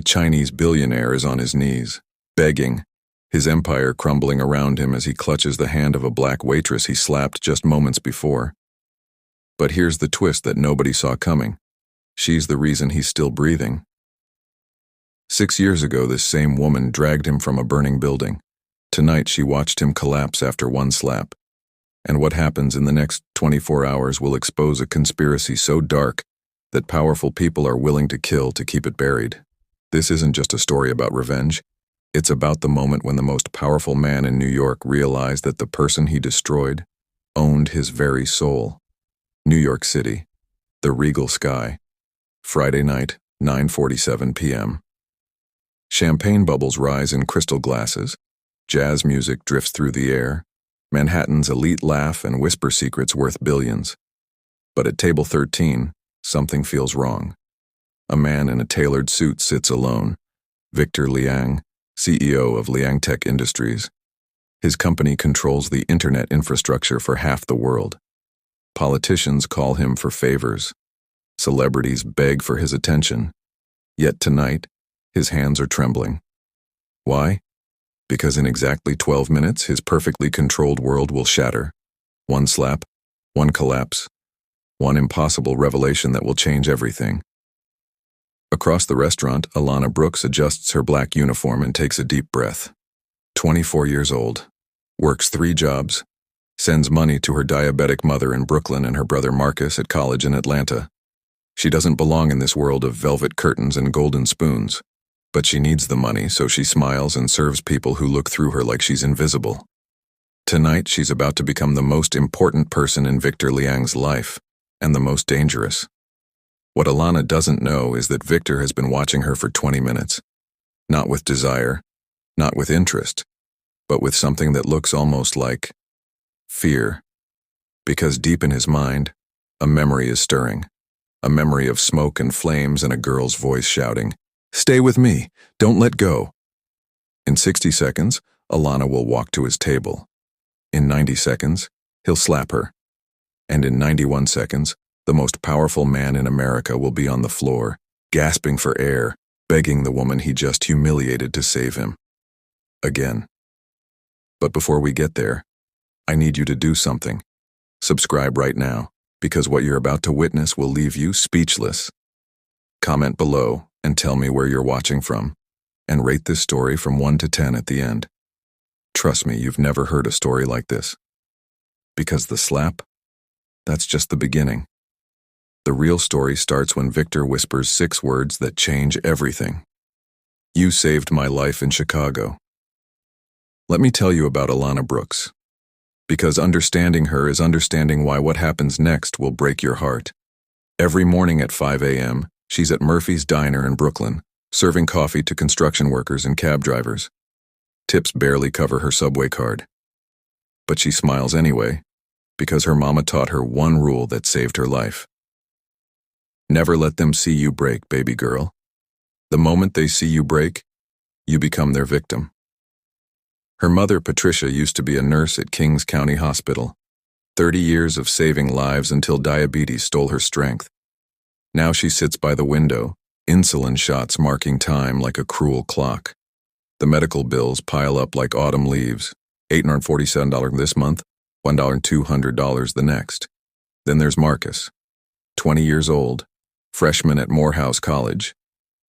Chinese billionaire is on his knees, begging, his empire crumbling around him as he clutches the hand of a black waitress he slapped just moments before. But here's the twist that nobody saw coming. She's the reason he's still breathing. 6 years ago, this same woman dragged him from a burning building. Tonight, she watched him collapse after one slap. And what happens in the next 24 hours will expose a conspiracy so dark that powerful people are willing to kill to keep it buried. This isn't just a story about revenge. It's about the moment when the most powerful man in New York realized that the person he destroyed owned his very soul. New York City, the regal sky. Friday night, 9:47 p.m. Champagne bubbles rise in crystal glasses. Jazz music drifts through the air. Manhattan's elite laugh and whisper secrets worth billions. But at table 13, something feels wrong. A man in a tailored suit sits alone. Victor Liang, CEO of Liang Tech Industries. His company controls the internet infrastructure for half the world. Politicians call him for favors. Celebrities beg for his attention. Yet tonight, his hands are trembling. Why? Because in exactly 12 minutes, his perfectly controlled world will shatter. One slap, one collapse, one impossible revelation that will change everything. Across the restaurant, Alana Brooks adjusts her black uniform and takes a deep breath. 24 years old, works 3 jobs, sends money to her diabetic mother in Brooklyn and her brother Marcus at college in Atlanta. She doesn't belong in this world of velvet curtains and golden spoons, but she needs the money, so she smiles and serves people who look through her like she's invisible. Tonight, she's about to become the most important person in Victor Liang's life, and the most dangerous. What Alana doesn't know is that Victor has been watching her for 20 minutes. Not with desire, not with interest, but with something that looks almost like fear. Because deep in his mind, a memory is stirring. A memory of smoke and flames and a girl's voice shouting, "Stay with me, don't let go." In 60 seconds, Alana will walk to his table. In 90 seconds, he'll slap her. And in 91 seconds, the most powerful man in America will be on the floor, gasping for air, begging the woman he just humiliated to save him. Again. But before we get there, I need you to do something. Subscribe right now, because what you're about to witness will leave you speechless. Comment below and tell me where you're watching from, and rate this story from 1 to 10 at the end. Trust me, you've never heard a story like this. Because the slap, that's just the beginning. The real story starts when Victor whispers 6 words that change everything. "You saved my life in Chicago." Let me tell you about Alana Brooks. Because understanding her is understanding why what happens next will break your heart. Every morning at 5 a.m., she's at Murphy's Diner in Brooklyn, serving coffee to construction workers and cab drivers. Tips barely cover her subway card. But she smiles anyway, because her mama taught her one rule that saved her life. Never let them see you break, baby girl. The moment they see you break, you become their victim. Her mother, Patricia, used to be a nurse at Kings County Hospital. 30 years of saving lives until diabetes stole her strength. Now she sits by the window, insulin shots marking time like a cruel clock. The medical bills pile up like autumn leaves, $847 this month, $1,200 the next. Then there's Marcus, 20 years old, freshman at Morehouse College,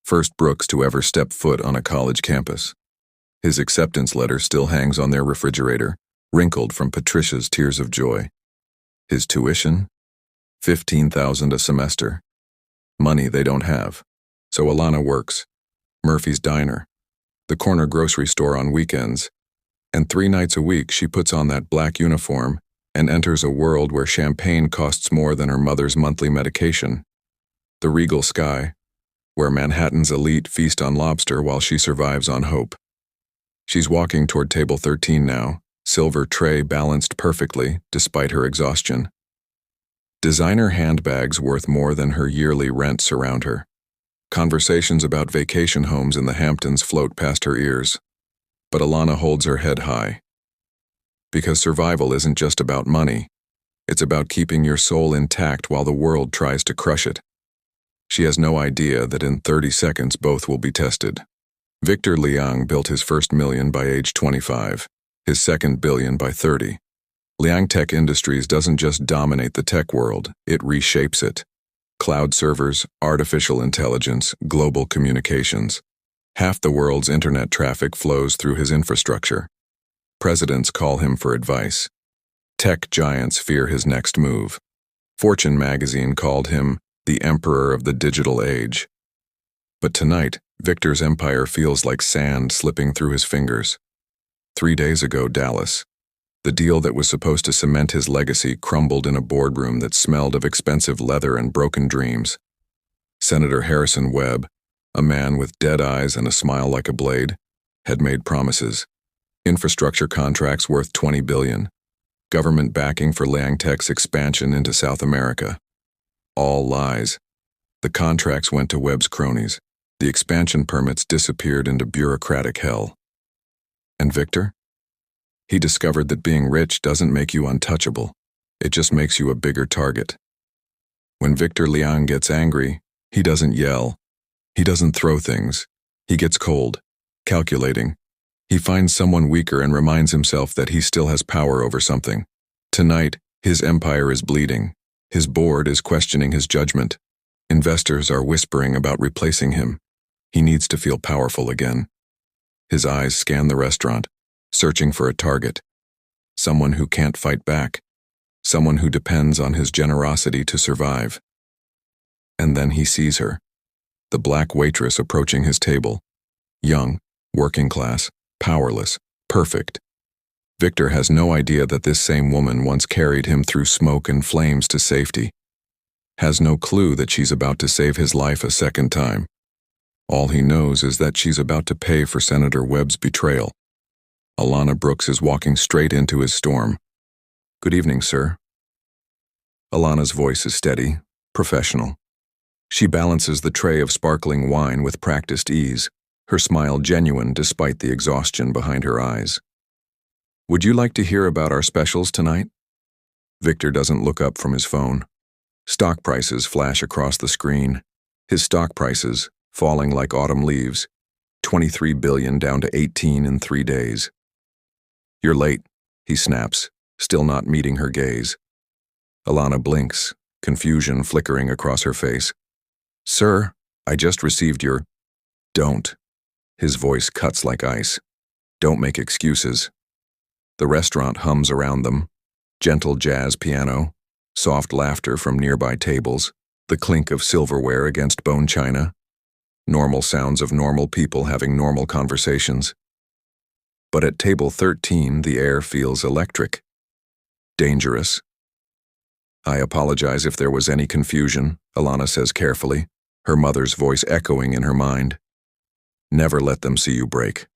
first Brooks to ever step foot on a college campus. His acceptance letter still hangs on their refrigerator, wrinkled from Patricia's tears of joy. His tuition? $15,000 a semester. Money they don't have. So Alana works. Murphy's Diner, the corner grocery store on weekends, and 3 nights a week she puts on that black uniform and enters a world where champagne costs more than her mother's monthly medication. The regal sky, where Manhattan's elite feast on lobster while she survives on hope. She's walking toward table 13 now, silver tray balanced perfectly despite her exhaustion. Designer handbags worth more than her yearly rent surround her. Conversations about vacation homes in the Hamptons float past her ears. But Alana holds her head high. Because survival isn't just about money. It's about keeping your soul intact while the world tries to crush it. She has no idea that in 30 seconds both will be tested. Victor Liang built his first million by age 25, his second billion by 30. Liang Tech Industries doesn't just dominate the tech world, it reshapes it. Cloud servers, artificial intelligence, global communications. Half the world's internet traffic flows through his infrastructure. Presidents call him for advice. Tech giants fear his next move. Fortune magazine called him the emperor of the digital age. But tonight, Victor's empire feels like sand slipping through his fingers. 3 days ago, Dallas. The deal that was supposed to cement his legacy crumbled in a boardroom that smelled of expensive leather and broken dreams. Senator Harrison Webb, a man with dead eyes and a smile like a blade, had made promises. Infrastructure contracts worth $20 billion. Government backing for Liang Tech's expansion into South America. All lies. The contracts went to Webb's cronies. The expansion permits disappeared into bureaucratic hell. And Victor? He discovered that being rich doesn't make you untouchable. It just makes you a bigger target. When Victor Liang gets angry, he doesn't yell. He doesn't throw things. He gets cold, calculating. He finds someone weaker and reminds himself that he still has power over something. Tonight, his empire is bleeding. His board is questioning his judgment. Investors are whispering about replacing him. He needs to feel powerful again. His eyes scan the restaurant, searching for a target. Someone who can't fight back. Someone who depends on his generosity to survive. And then he sees her. The black waitress approaching his table. Young, working class, powerless, perfect. Victor has no idea that this same woman once carried him through smoke and flames to safety. Has no clue that she's about to save his life a second time. All he knows is that she's about to pay for Senator Webb's betrayal. Alana Brooks is walking straight into his storm. "Good evening, sir." Alana's voice is steady, professional. She balances the tray of sparkling wine with practiced ease, her smile genuine despite the exhaustion behind her eyes. "Would you like to hear about our specials tonight?" Victor doesn't look up from his phone. Stock prices flash across the screen. His stock prices, falling like autumn leaves, 23 billion down to 18 in 3 days. "You're late," he snaps, still not meeting her gaze. Alana blinks, confusion flickering across her face. "Sir, I just received your—" "Don't." His voice cuts like ice. "Don't make excuses." The restaurant hums around them. Gentle jazz piano, soft laughter from nearby tables, the clink of silverware against bone china. Normal sounds of normal people having normal conversations. But at table 13, the air feels electric. Dangerous. "I apologize if there was any confusion," Alana says carefully, her mother's voice echoing in her mind. "Never let them see you break."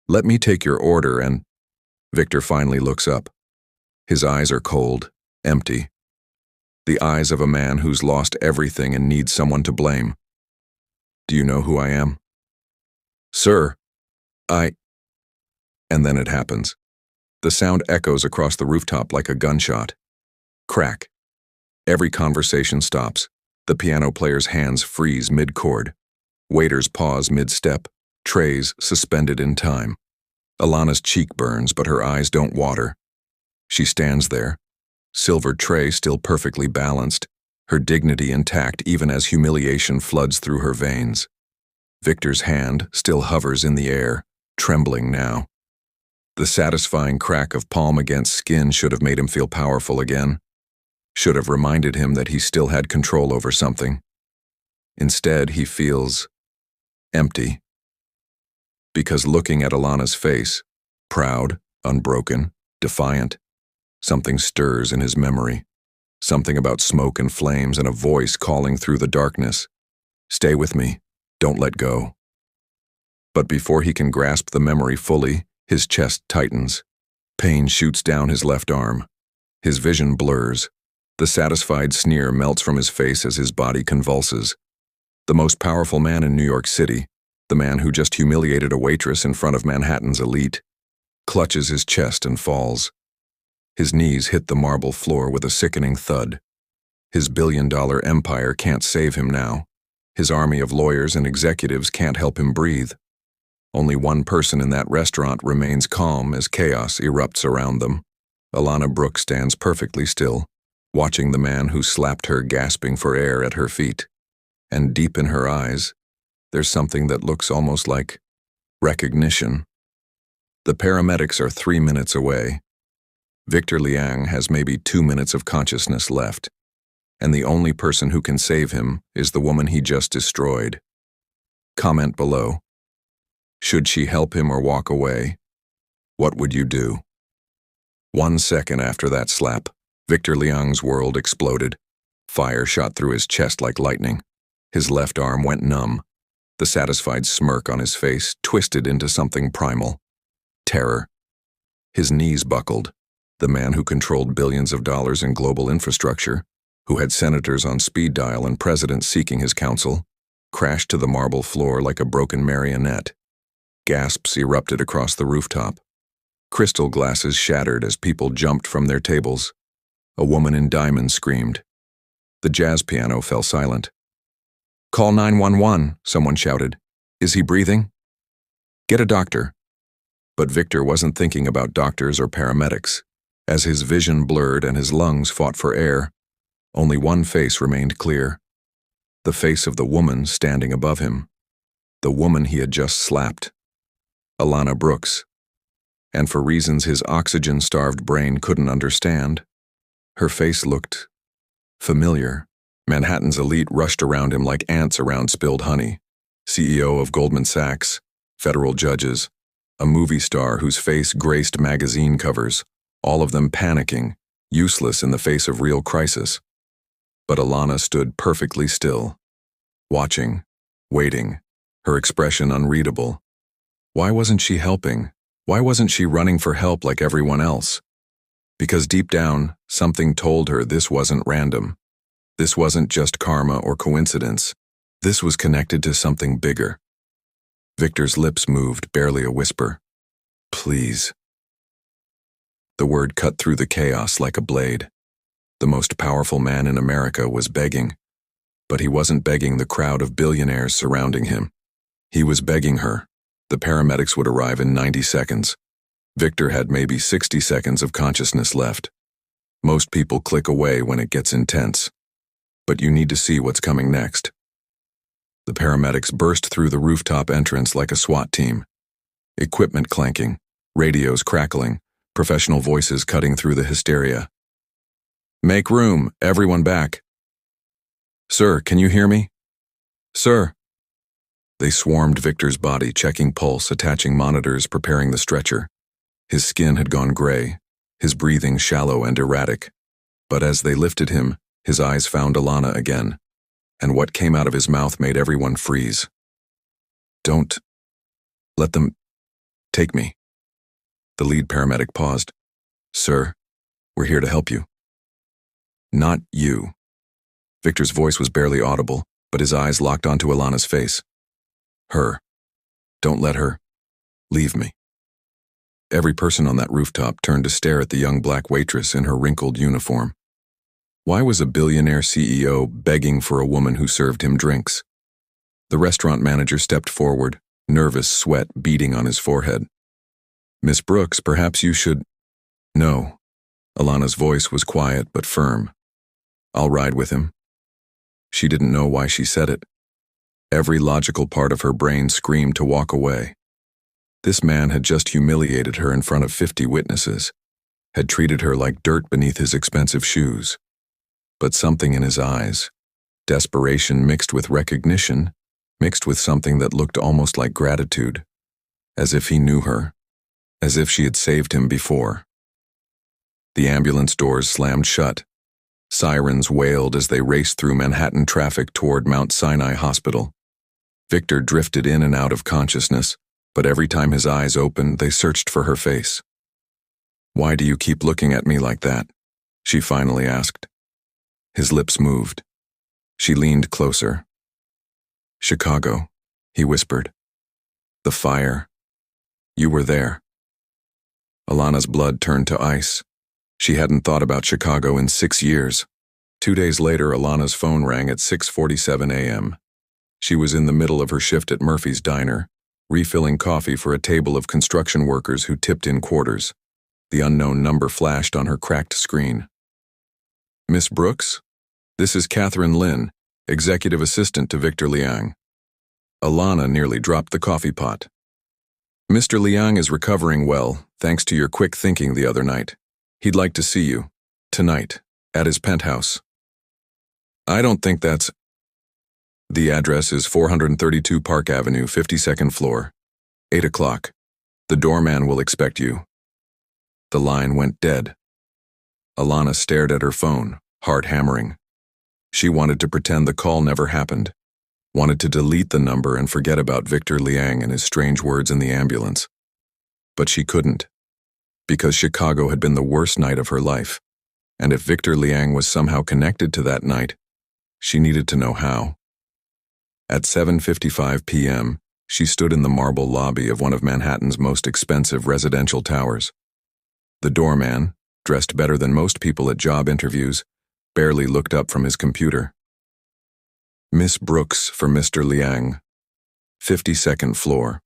"Let me take your order and—" Victor finally looks up. His eyes are cold, empty. The eyes of a man who's lost everything and needs someone to blame. "Do you know who I am?" "Sir, I—" And then it happens. The sound echoes across the rooftop like a gunshot. Crack. Every conversation stops. The piano player's hands freeze mid-chord. Waiters pause mid-step, trays suspended in time. Alana's cheek burns, but her eyes don't water. She stands there, silver tray still perfectly balanced, her dignity intact even as humiliation floods through her veins. Victor's hand still hovers in the air, trembling now. The satisfying crack of palm against skin should have made him feel powerful again. Should have reminded him that he still had control over something. Instead, he feels empty. Because looking at Alana's face, proud, unbroken, defiant, something stirs in his memory. Something about smoke and flames and a voice calling through the darkness. "Stay with me. Don't let go." But before he can grasp the memory fully, his chest tightens. Pain shoots down his left arm. His vision blurs. The satisfied sneer melts from his face as his body convulses. The most powerful man in New York City, the man who just humiliated a waitress in front of Manhattan's elite, clutches his chest and falls. His knees hit the marble floor with a sickening thud. His billion-dollar empire can't save him now. His army of lawyers and executives can't help him breathe. Only one person in that restaurant remains calm as chaos erupts around them. Alana Brooks stands perfectly still, watching the man who slapped her gasping for air at her feet. And deep in her eyes, there's something that looks almost like recognition. The paramedics are 3 minutes away. Victor Liang has maybe 2 minutes of consciousness left, and the only person who can save him is the woman he just destroyed. Comment below. Should she help him or walk away? What would you do? 1 second after that slap, Victor Liang's world exploded. Fire shot through his chest like lightning. His left arm went numb. The satisfied smirk on his face twisted into something primal. Terror. His knees buckled. The man who controlled billions of dollars in global infrastructure, who had senators on speed dial and presidents seeking his counsel, crashed to the marble floor like a broken marionette. Gasps erupted across the rooftop. Crystal glasses shattered as people jumped from their tables. A woman in diamonds screamed. The jazz piano fell silent. "Call 911, someone shouted. "Is he breathing?" "Get a doctor." But Victor wasn't thinking about doctors or paramedics. As his vision blurred and his lungs fought for air, only one face remained clear. The face of the woman standing above him. The woman he had just slapped. Alana Brooks. And for reasons his oxygen-starved brain couldn't understand, her face looked familiar. Manhattan's elite rushed around him like ants around spilled honey. CEO of Goldman Sachs, federal judges, a movie star whose face graced magazine covers, all of them panicking, useless in the face of real crisis. But Alana stood perfectly still, watching, waiting, her expression unreadable. Why wasn't she helping? Why wasn't she running for help like everyone else? Because deep down, something told her this wasn't random. This wasn't just karma or coincidence. This was connected to something bigger. Victor's lips moved, barely a whisper. "Please." The word cut through the chaos like a blade. The most powerful man in America was begging. But he wasn't begging the crowd of billionaires surrounding him. He was begging her. The paramedics would arrive in 90 seconds. Victor had maybe 60 seconds of consciousness left. Most people click away when it gets intense. But you need to see what's coming next. The paramedics burst through the rooftop entrance like a SWAT team. Equipment clanking, radios crackling, professional voices cutting through the hysteria. "Make room, everyone back." "Sir, can you hear me?" "Sir." They swarmed Victor's body, checking pulse, attaching monitors, preparing the stretcher. His skin had gone gray, his breathing shallow and erratic. But as they lifted him, his eyes found Alana again, and what came out of his mouth made everyone freeze. "Don't let them take me." The lead paramedic paused. "Sir, we're here to help you." "Not you." Victor's voice was barely audible, but his eyes locked onto Alana's face. "Her. Don't let her leave me." Every person on that rooftop turned to stare at the young black waitress in her wrinkled uniform. Why was a billionaire CEO begging for a woman who served him drinks? The restaurant manager stepped forward, nervous sweat beading on his forehead. "Miss Brooks, perhaps you should—" "No." Alana's voice was quiet but firm. "I'll ride with him." She didn't know why she said it. Every logical part of her brain screamed to walk away. This man had just humiliated her in front of 50 witnesses, had treated her like dirt beneath his expensive shoes. But something in his eyes, desperation mixed with recognition, mixed with something that looked almost like gratitude, as if he knew her, as if she had saved him before. The ambulance doors slammed shut. Sirens wailed as they raced through Manhattan traffic toward Mount Sinai Hospital. Victor drifted in and out of consciousness, but every time his eyes opened, they searched for her face. "Why do you keep looking at me like that?" she finally asked. His lips moved. She leaned closer. "Chicago," he whispered. "The fire. You were there." Alana's blood turned to ice. She hadn't thought about Chicago in 6 years. 2 days later, Alana's phone rang at 6:47 a.m. She was in the middle of her shift at Murphy's Diner, refilling coffee for a table of construction workers who tipped in quarters. The unknown number flashed on her cracked screen. "Miss Brooks? This is Catherine Lin, executive assistant to Victor Liang." Alana nearly dropped the coffee pot. "Mr. Liang is recovering well, thanks to your quick thinking the other night. He'd like to see you, tonight, at his penthouse." "I don't think that's—" "The address is 432 Park Avenue, 52nd floor. 8 o'clock. The doorman will expect you." The line went dead. Alana stared at her phone, heart hammering. She wanted to pretend the call never happened, wanted to delete the number and forget about Victor Liang and his strange words in the ambulance. But she couldn't, because Chicago had been the worst night of her life, and if Victor Liang was somehow connected to that night, she needed to know how. At 7:55 p.m., she stood in the marble lobby of one of Manhattan's most expensive residential towers. The doorman, dressed better than most people at job interviews, barely looked up from his computer. "Miss Brooks for Mr. Liang, 52nd floor."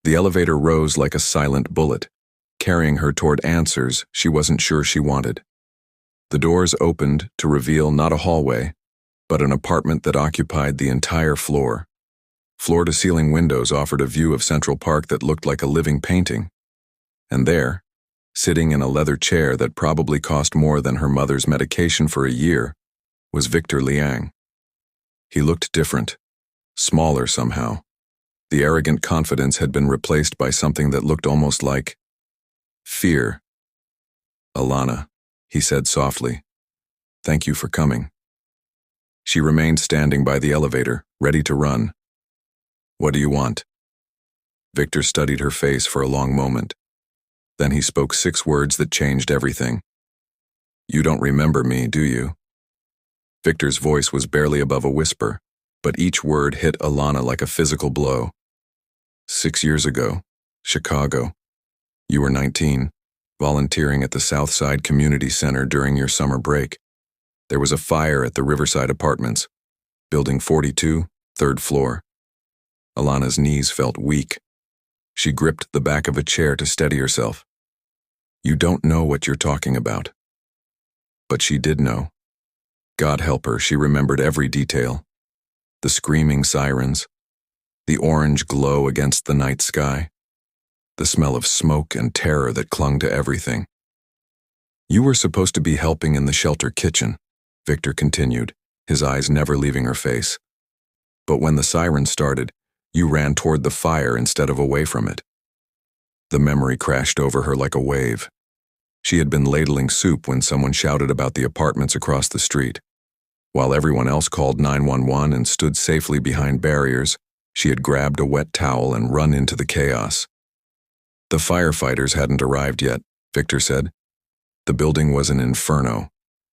The elevator rose like a silent bullet, carrying her toward answers she wasn't sure she wanted. The doors opened to reveal not a hallway, but an apartment that occupied the entire floor. Floor-to-ceiling windows offered a view of Central Park that looked like a living painting. And there, sitting in a leather chair that probably cost more than her mother's medication for a year, was Victor Liang. He looked different, smaller somehow. The arrogant confidence had been replaced by something that looked almost like fear. "Alana," he said softly, "thank you for coming." She remained standing by the elevator, ready to run. "What do you want?" Victor studied her face for a long moment. Then he spoke 6 words that changed everything. "You don't remember me, do you?" Victor's voice was barely above a whisper, but each word hit Alana like a physical blow. "6 years ago, Chicago. You were 19, volunteering at the Southside Community Center during your summer break. There was a fire at the Riverside Apartments, Building 42, 3rd floor. Alana's knees felt weak. She gripped the back of a chair to steady herself. "You don't know what you're talking about." But she did know. God help her, she remembered every detail. The screaming sirens, the orange glow against the night sky, the smell of smoke and terror that clung to everything. "You were supposed to be helping in the shelter kitchen," Victor continued, his eyes never leaving her face. "But when the sirens started, you ran toward the fire instead of away from it." The memory crashed over her like a wave. She had been ladling soup when someone shouted about the apartments across the street. While everyone else called 911 and stood safely behind barriers, she had grabbed a wet towel and run into the chaos. "The firefighters hadn't arrived yet," Victor said. "The building was an inferno.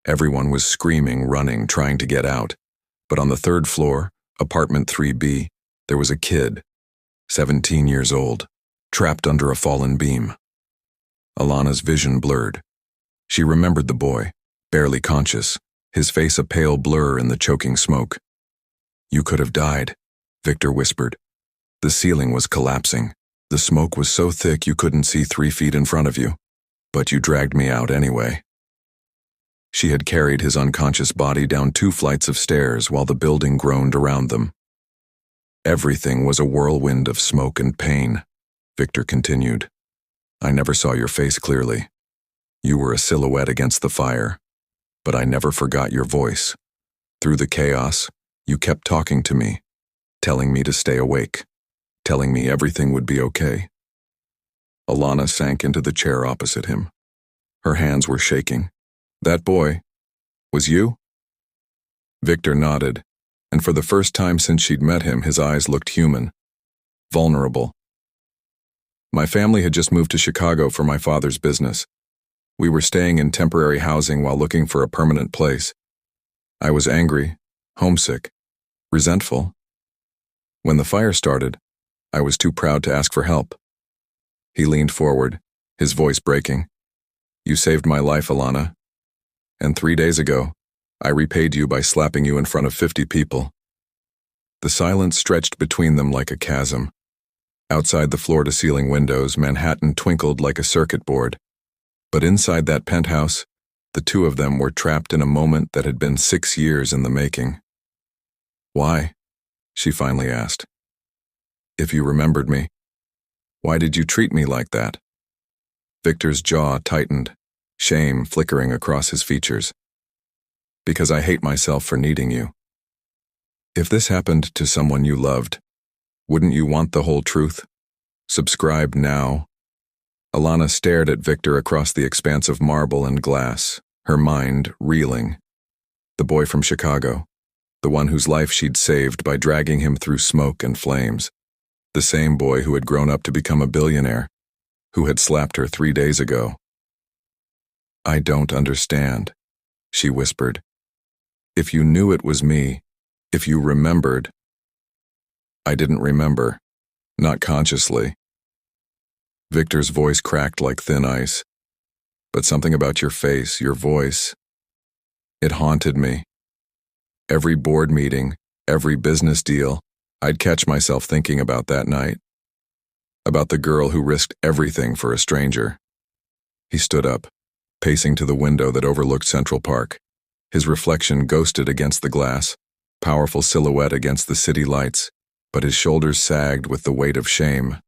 Everyone was screaming, running, trying to get out. But on the 3rd floor, apartment 3B, there was a kid, 17 years old, trapped under a fallen beam." Alana's vision blurred. She remembered the boy, barely conscious, his face a pale blur in the choking smoke. "You could have died," Victor whispered. "The ceiling was collapsing. The smoke was so thick you couldn't see 3 feet in front of you. But you dragged me out anyway." She had carried his unconscious body down 2 flights of stairs while the building groaned around them. "Everything was a whirlwind of smoke and pain," Victor continued. "I never saw your face clearly. You were a silhouette against the fire, but I never forgot your voice. Through the chaos, you kept talking to me, telling me to stay awake, telling me everything would be okay." Alana sank into the chair opposite him. Her hands were shaking. "That boy was you?" Victor nodded, and for the first time since she'd met him, his eyes looked human, vulnerable. "My family had just moved to Chicago for my father's business. We were staying in temporary housing while looking for a permanent place. I was angry, homesick, resentful. When the fire started, I was too proud to ask for help." He leaned forward, his voice breaking. "You saved my life, Alana. And 3 days ago, I repaid you by slapping you in front of 50 people." The silence stretched between them like a chasm. Outside the floor-to-ceiling windows, Manhattan twinkled like a circuit board. But inside that penthouse, the two of them were trapped in a moment that had been 6 years in the making. "Why?" she finally asked. "If you remembered me, why did you treat me like that?" Victor's jaw tightened, shame flickering across his features. "Because I hate myself for needing you. If this happened to someone you loved, wouldn't you want the whole truth? Subscribe now." Alana stared at Victor across the expanse of marble and glass, her mind reeling. The boy from Chicago, the one whose life she'd saved by dragging him through smoke and flames. The same boy who had grown up to become a billionaire, who had slapped her 3 days ago. "I don't understand," she whispered. "If you knew it was me, if you remembered." "I didn't remember, not consciously." Victor's voice cracked like thin ice. "But something about your face, your voice, it haunted me. Every board meeting, every business deal, I'd catch myself thinking about that night. About the girl who risked everything for a stranger." He stood up, pacing to the window that overlooked Central Park. His reflection ghosted against the glass, powerful silhouette against the city lights, but his shoulders sagged with the weight of shame.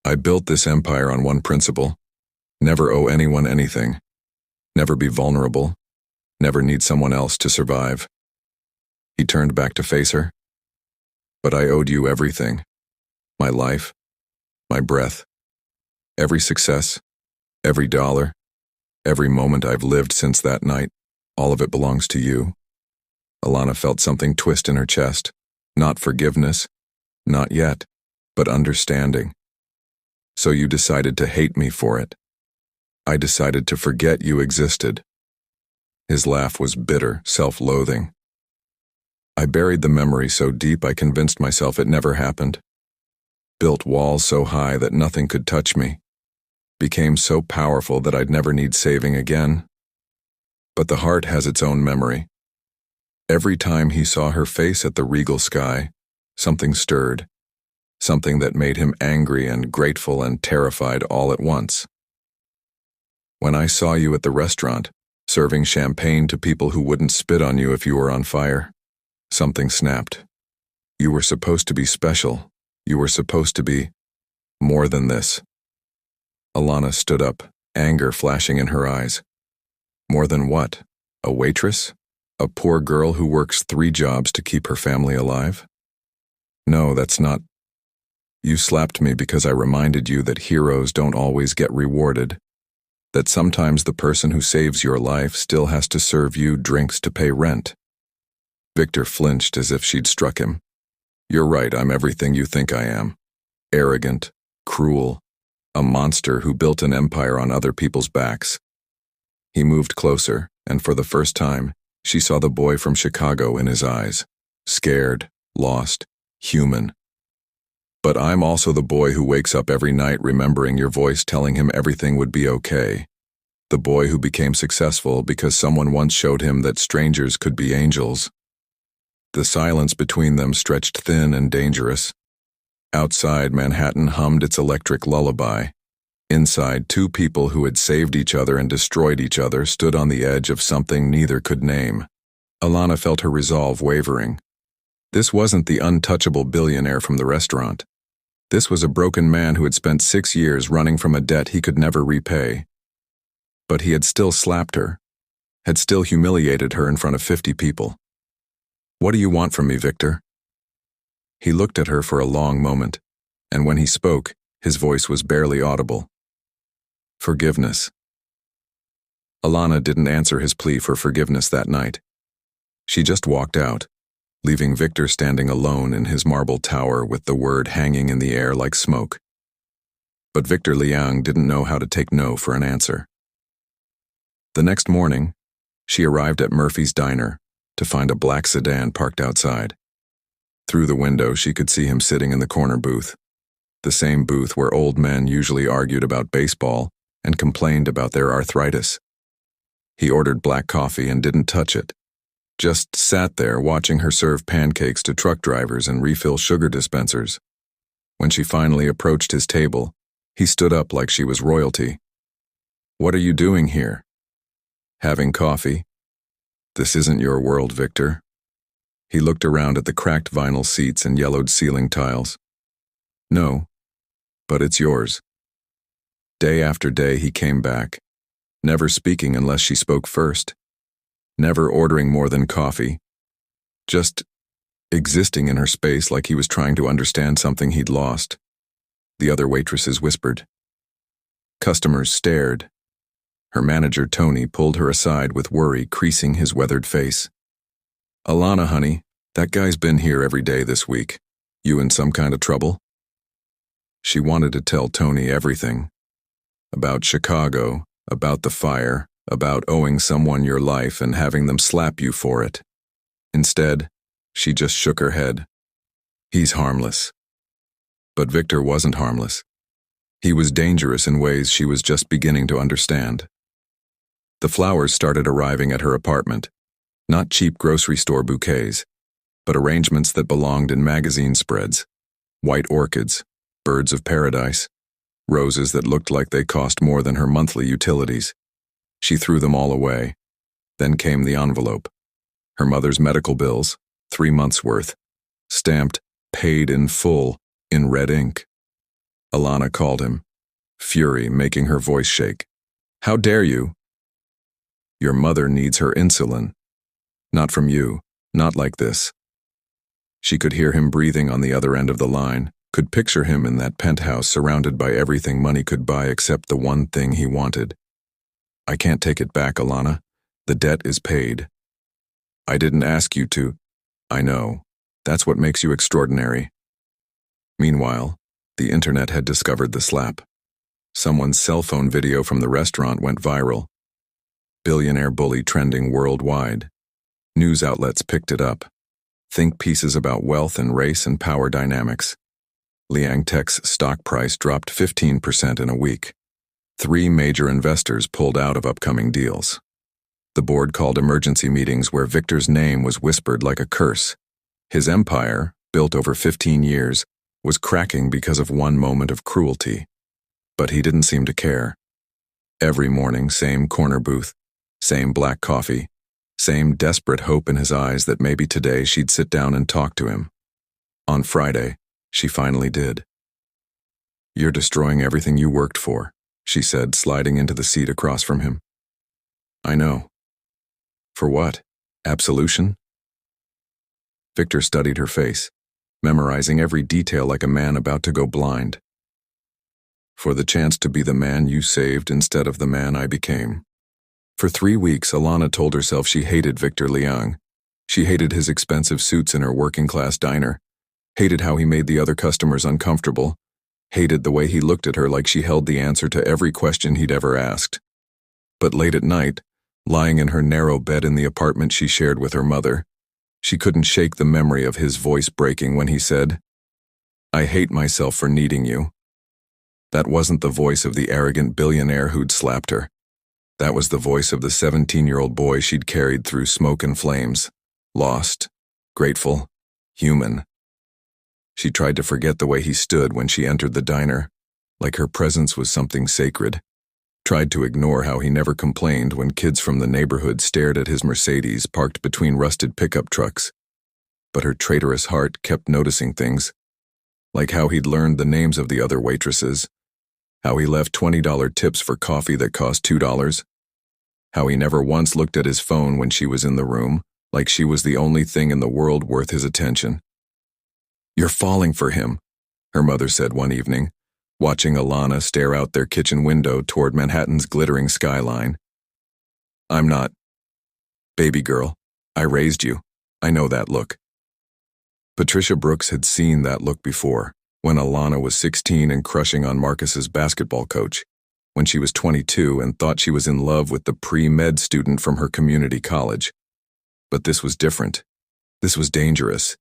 "I built this empire on one principle: never owe anyone anything, never be vulnerable, never need someone else to survive." He turned back to face her. "But I owed you everything. My life, my breath, every success, every dollar, every moment I've lived since that night, all of it belongs to you." Alana felt something twist in her chest. Not forgiveness, not yet, but understanding. "So you decided to hate me for it. I decided to forget you existed." His laugh was bitter, self-loathing. "I buried the memory so deep I convinced myself it never happened. Built walls so high that nothing could touch me. Became so powerful that I'd never need saving again." But the heart has its own memory. Every time he saw her face at the regal sky, something stirred. Something that made him angry and grateful and terrified all at once. "When I saw you at the restaurant, serving champagne to people who wouldn't spit on you if you were on fire, something snapped. You were supposed to be special. You were supposed to be more than this." Alana stood up, anger flashing in her eyes. "More than what? A waitress? A poor girl who works 3 jobs to keep her family alive? No, that's not. You slapped me because I reminded you that heroes don't always get rewarded. That sometimes the person who saves your life still has to serve you drinks to pay rent." Victor flinched as if she'd struck him. "You're right, I'm everything you think I am. Arrogant, cruel, a monster who built an empire on other people's backs." He moved closer, and for the first time, she saw the boy from Chicago in his eyes. Scared, lost, human. "But I'm also the boy who wakes up every night remembering your voice telling him everything would be okay. The boy who became successful because someone once showed him that strangers could be angels." The silence between them stretched thin and dangerous. Outside, Manhattan hummed its electric lullaby. Inside, 2 people who had saved each other and destroyed each other stood on the edge of something neither could name. Alana felt her resolve wavering. This wasn't the untouchable billionaire from the restaurant. This was a broken man who had spent 6 years running from a debt he could never repay. But he had still slapped her, had still humiliated her in front of 50 people. "What do you want from me, Victor?" He looked at her for a long moment, and when he spoke, his voice was barely audible. "Forgiveness." Alana didn't answer his plea for forgiveness that night. She just walked out, leaving Victor standing alone in his marble tower with the word hanging in the air like smoke. But Victor Liang didn't know how to take no for an answer. The next morning, she arrived at Murphy's Diner to find a black sedan parked outside. Through the window, she could see him sitting in the corner booth, the same booth where old men usually argued about baseball and complained about their arthritis. He ordered black coffee and didn't touch it. Just sat there watching her serve pancakes to truck drivers and refill sugar dispensers. When she finally approached his table, he stood up like she was royalty. "What are you doing here?" "Having coffee." "This isn't your world, Victor." He looked around at the cracked vinyl seats and yellowed ceiling tiles. "No, but it's yours." Day after day he came back, never speaking unless she spoke first, never ordering more than coffee, just existing in her space like he was trying to understand something he'd lost. The other waitresses whispered. Customers stared. Her manager, Tony, pulled her aside with worry creasing his weathered face. "Alana, honey, that guy's been here every day this week. You in some kind of trouble?" She wanted to tell Tony everything. About Chicago, about the fire, about owing someone your life and having them slap you for it. Instead, she just shook her head. He's harmless. But Victor wasn't harmless. He was dangerous in ways she was just beginning to understand. The flowers started arriving at her apartment, not cheap grocery store bouquets, but arrangements that belonged in magazine spreads. White orchids, birds of paradise, roses that looked like they cost more than her monthly utilities. She threw them all away. Then came the envelope. Her mother's medical bills, 3 months' worth, stamped "paid in full" in red ink. Alana called him, fury making her voice shake. "How dare you? Your mother needs her insulin. Not from you, not like this." She could hear him breathing on the other end of the line, could picture him in that penthouse surrounded by everything money could buy except the one thing he wanted. "I can't take it back, Alana. The debt is paid." "I didn't ask you to." "I know. That's what makes you extraordinary." Meanwhile, the internet had discovered the slap. Someone's cell phone video from the restaurant went viral. Billionaire bully trending worldwide. News outlets picked it up. Think pieces about wealth and race and power dynamics. Liang Tech's stock price dropped 15% in a week. 3 major investors pulled out of upcoming deals. The board called emergency meetings where Victor's name was whispered like a curse. His empire, built over 15 years, was cracking because of one moment of cruelty. But he didn't seem to care. Every morning, same corner booth, same black coffee, same desperate hope in his eyes that maybe today she'd sit down and talk to him. On Friday, she finally did. "You're destroying everything you worked for," she said, sliding into the seat across from him. "I know." "For what? Absolution?" Victor studied her face, memorizing every detail like a man about to go blind. "For the chance to be the man you saved instead of the man I became." For 3 weeks, Alana told herself she hated Victor Liang. She hated his expensive suits in her working-class diner, hated how he made the other customers uncomfortable, hated the way he looked at her like she held the answer to every question he'd ever asked. But late at night, lying in her narrow bed in the apartment she shared with her mother, she couldn't shake the memory of his voice breaking when he said, "I hate myself for needing you." That wasn't the voice of the arrogant billionaire who'd slapped her. That was the voice of the 17-year-old boy she'd carried through smoke and flames, lost, grateful, human. She tried to forget the way he stood when she entered the diner, like her presence was something sacred. Tried to ignore how he never complained when kids from the neighborhood stared at his Mercedes parked between rusted pickup trucks. But her traitorous heart kept noticing things, like how he'd learned the names of the other waitresses, how he left $20 tips for coffee that cost $2, how he never once looked at his phone when she was in the room, like she was the only thing in the world worth his attention. "You're falling for him," her mother said one evening, watching Alana stare out their kitchen window toward Manhattan's glittering skyline. "I'm not. Baby girl, I raised you. I know that look." Patricia Brooks had seen that look before, when Alana was 16 and crushing on Marcus's basketball coach, when she was 22 and thought she was in love with the pre-med student from her community college. But this was different. This was dangerous.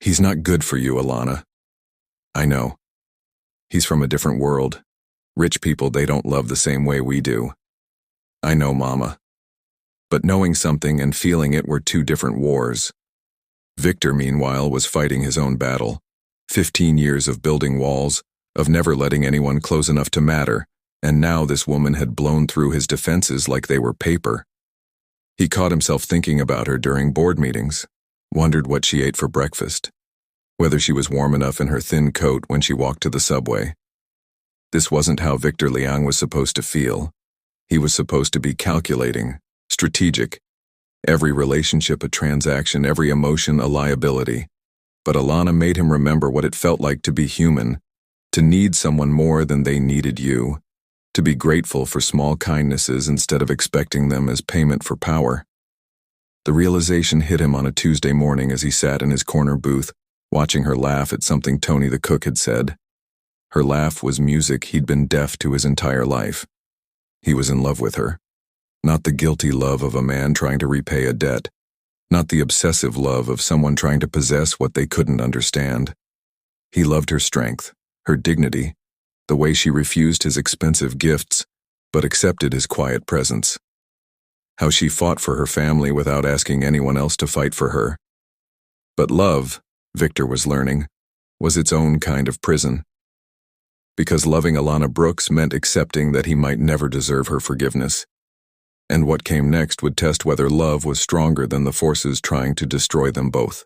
"He's not good for you, Alana." "I know. He's from a different world. Rich people, they don't love the same way we do." "I know, Mama." But knowing something and feeling it were two different wars. Victor, meanwhile, was fighting his own battle. 15 years of building walls, of never letting anyone close enough to matter, and now this woman had blown through his defenses like they were paper. He caught himself thinking about her during board meetings, wondered what she ate for breakfast, whether she was warm enough in her thin coat when she walked to the subway. This wasn't how Victor Liang was supposed to feel. He was supposed to be calculating, strategic, every relationship a transaction, every emotion a liability. But Alana made him remember what it felt like to be human, to need someone more than they needed you, to be grateful for small kindnesses instead of expecting them as payment for power. The realization hit him on a Tuesday morning as he sat in his corner booth, watching her laugh at something Tony the cook had said. Her laugh was music he'd been deaf to his entire life. He was in love with her. Not the guilty love of a man trying to repay a debt. Not the obsessive love of someone trying to possess what they couldn't understand. He loved her strength, her dignity, the way she refused his expensive gifts, but accepted his quiet presence. How she fought for her family without asking anyone else to fight for her. But love, Victor was learning, was its own kind of prison. Because loving Alana Brooks meant accepting that he might never deserve her forgiveness. And what came next would test whether love was stronger than the forces trying to destroy them both.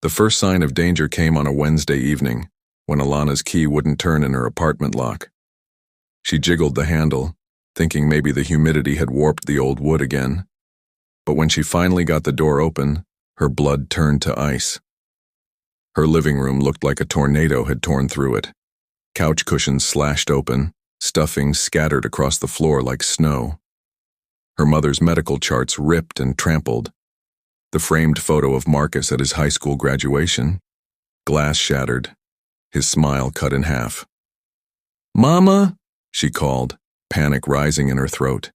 The first sign of danger came on a Wednesday evening, when Alana's key wouldn't turn in her apartment lock. She jiggled the handle, thinking maybe the humidity had warped the old wood again. But when she finally got the door open, her blood turned to ice. Her living room looked like a tornado had torn through it. Couch cushions slashed open, stuffing scattered across the floor like snow. Her mother's medical charts ripped and trampled. The framed photo of Marcus at his high school graduation. Glass shattered, his smile cut in half. "Mama," she called, panic rising in her throat.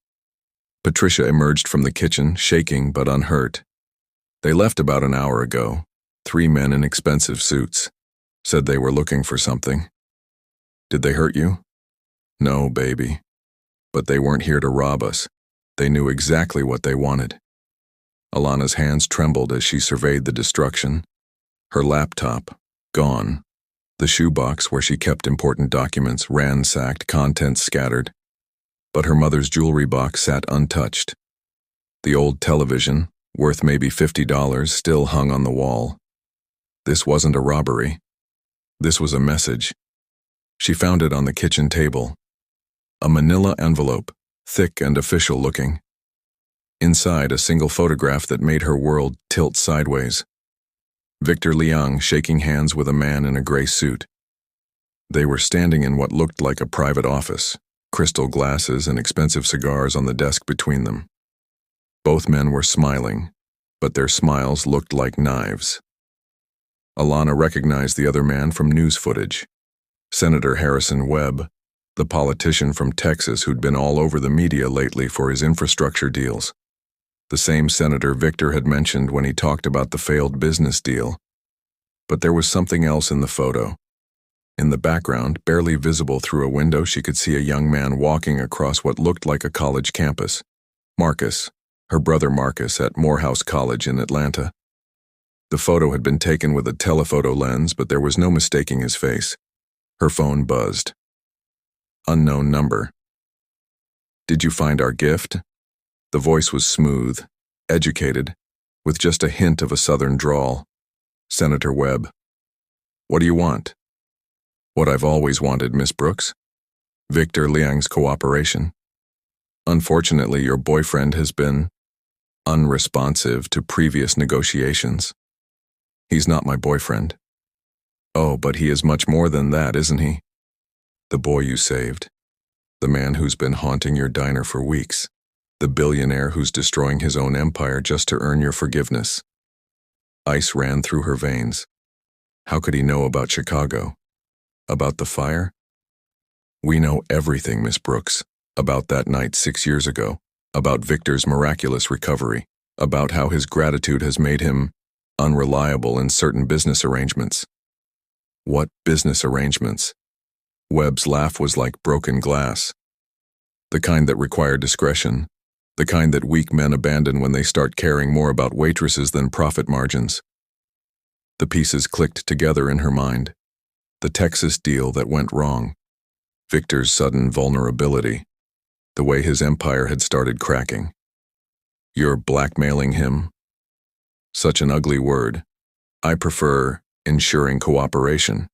Patricia emerged from the kitchen, shaking but unhurt. They left about an hour ago, 3 men in expensive suits. Said they were looking for something. "Did they hurt you?" "No, baby. But they weren't here to rob us. They knew exactly what they wanted." Alana's hands trembled as she surveyed the destruction. Her laptop, gone. The shoebox where she kept important documents, ransacked, contents scattered. But her mother's jewelry box sat untouched. The old television, worth maybe $50, still hung on the wall. This wasn't a robbery. This was a message. She found it on the kitchen table. A manila envelope, thick and official looking. Inside, a single photograph that made her world tilt sideways. Victor Liang shaking hands with a man in a gray suit. They were standing in what looked like a private office, crystal glasses and expensive cigars on the desk between them. Both men were smiling, but their smiles looked like knives. Alana recognized the other man from news footage. Senator Harrison Webb, the politician from Texas who'd been all over the media lately for his infrastructure deals. The same senator Victor had mentioned when he talked about the failed business deal. But there was something else in the photo. In the background, barely visible through a window, she could see a young man walking across what looked like a college campus. Marcus, her brother Marcus, at Morehouse College in Atlanta. The photo had been taken with a telephoto lens, but there was no mistaking his face. Her phone buzzed. Unknown number. "Did you find our gift?" The voice was smooth, educated, with just a hint of a southern drawl. Senator Webb. "What do you want?" "What I've always wanted, Miss Brooks. Victor Liang's cooperation. Unfortunately, your boyfriend has been unresponsive to previous negotiations." "He's not my boyfriend." "Oh, but he is much more than that, isn't he? The boy you saved. The man who's been haunting your diner for weeks. The billionaire who's destroying his own empire just to earn your forgiveness." Ice ran through her veins. How could he know about Chicago? About the fire? "We know everything, Miss Brooks. About that night 6 years ago. About Victor's miraculous recovery. About how his gratitude has made him unreliable in certain business arrangements." "What business arrangements?" Webb's laugh was like broken glass. "The kind that require discretion. The kind that weak men abandon when they start caring more about waitresses than profit margins. The pieces clicked together in her mind. The Texas deal that went wrong. Victor's sudden vulnerability. The way his empire had started cracking. You're blackmailing him? Such an ugly word. I prefer ensuring cooperation.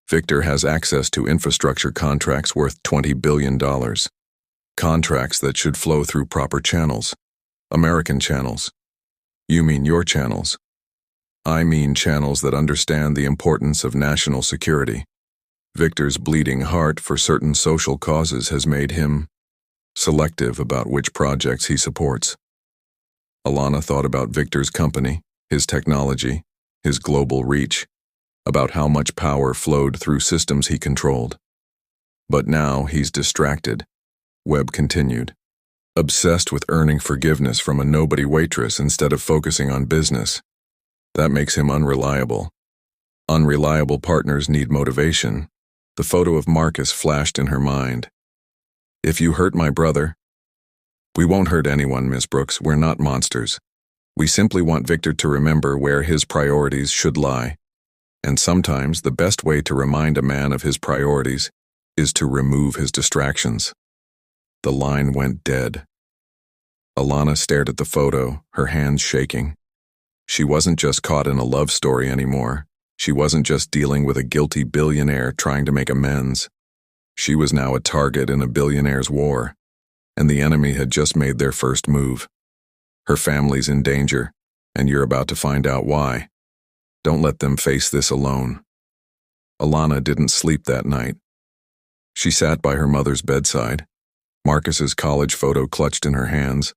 Victor has access to infrastructure contracts worth $20 billion. Contracts that should flow through proper channels. American channels. You mean your channels. I mean channels that understand the importance of national security. Victor's bleeding heart for certain social causes has made him selective about which projects he supports. Alana thought about Victor's company, his technology, his global reach, about how much power flowed through systems he controlled. But now he's distracted, Webb continued, obsessed with earning forgiveness from a nobody waitress instead of focusing on business. That makes him unreliable. Unreliable partners need motivation. The photo of Marcus flashed in her mind. If you hurt my brother, we won't hurt anyone, Miss Brooks. We're not monsters. We simply want Victor to remember where his priorities should lie. And sometimes the best way to remind a man of his priorities is to remove his distractions. The line went dead. Alana stared at the photo, her hands shaking. She wasn't just caught in a love story anymore. She wasn't just dealing with a guilty billionaire trying to make amends. She was now a target in a billionaire's war, and the enemy had just made their first move. Her family's in danger, and you're about to find out why. Don't let them face this alone. Alana didn't sleep that night. She sat by her mother's bedside, Marcus's college photo clutched in her hands,